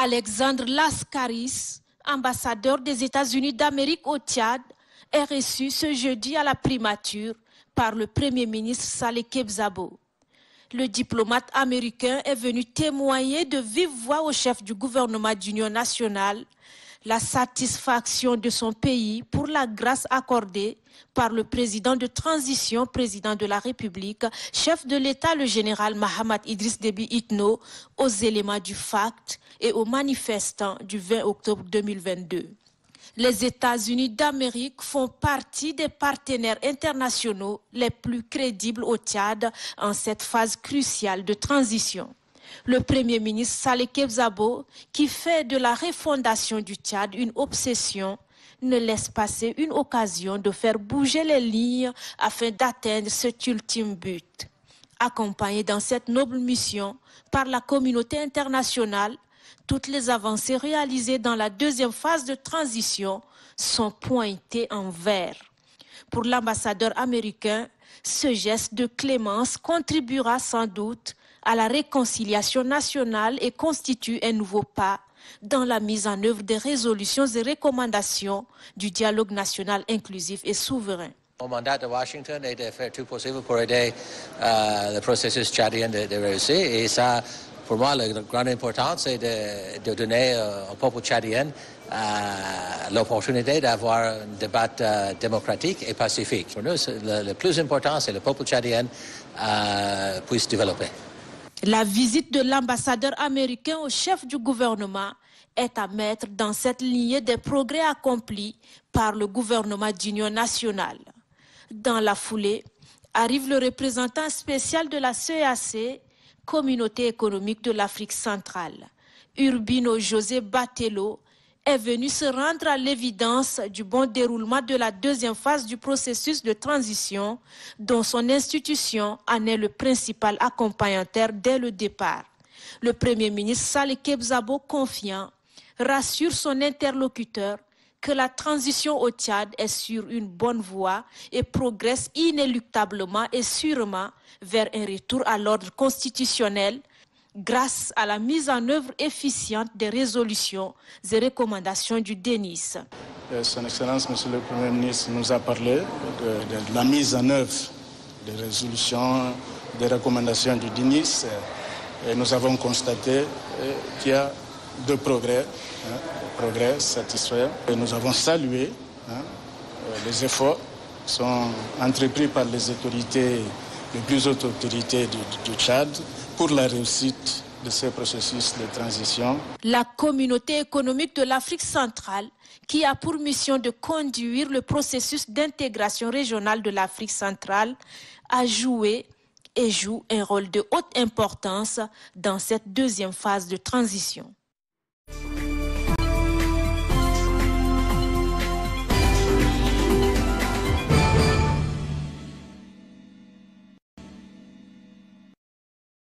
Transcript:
Alexandre Lascaris, ambassadeur des États-Unis d'Amérique au Tchad, est reçu ce jeudi à la primature par le Premier ministre Saleh Kebzabo. Le diplomate américain est venu témoigner de vive voix au chef du gouvernement d'union nationale la satisfaction de son pays pour la grâce accordée par le président de transition, président de la République, chef de l'État, le général Mahamat Idriss Déby Itno, aux éléments du FACT et aux manifestants du 20 octobre 2022. Les États-Unis d'Amérique font partie des partenaires internationaux les plus crédibles au Tchad en cette phase cruciale de transition. Le Premier ministre Saleh Kebzabo, qui fait de la refondation du Tchad une obsession, ne laisse passer une occasion de faire bouger les lignes afin d'atteindre cet ultime but. Accompagné dans cette noble mission par la communauté internationale, toutes les avancées réalisées dans la deuxième phase de transition sont pointées en vert. Pour l'ambassadeur américain, ce geste de clémence contribuera sans doute à la réconciliation nationale et constitue un nouveau pas dans la mise en œuvre des résolutions et recommandations du dialogue national inclusif et souverain. Au mandat de Washington est de faire tout possible pour aider le processus tchadien de réussir. Et ça, pour moi, la grande importance, c'est de donner au peuple tchadien l'opportunité d'avoir un débat démocratique et pacifique. Pour nous, le plus important, c'est que le peuple tchadien puisse développer. La visite de l'ambassadeur américain au chef du gouvernement est à mettre dans cette lignée des progrès accomplis par le gouvernement d'union nationale. Dans la foulée, arrive le représentant spécial de la CEAC, Communauté économique de l'Afrique centrale. Urbino José Batello est venu se rendre à l'évidence du bon déroulement de la deuxième phase du processus de transition, dont son institution en est le principal accompagnateur dès le départ. Le Premier ministre Saleh Kebzabo, confiant, rassure son interlocuteur que la transition au Tchad est sur une bonne voie et progresse inéluctablement et sûrement vers un retour à l'ordre constitutionnel grâce à la mise en œuvre efficiente des résolutions et recommandations du DENIS. Son Excellence, Monsieur le Premier ministre, nous a parlé de la mise en œuvre des résolutions, des recommandations du DENIS. Et nous avons constaté qu'il y a de progrès satisfaisants. Et nous avons salué les efforts qui sont entrepris par les autorités, les plus hautes autorités du Tchad, pour la réussite de ce processus de transition. La communauté économique de l'Afrique centrale, qui a pour mission de conduire le processus d'intégration régionale de l'Afrique centrale, a joué et joue un rôle de haute importance dans cette deuxième phase de transition.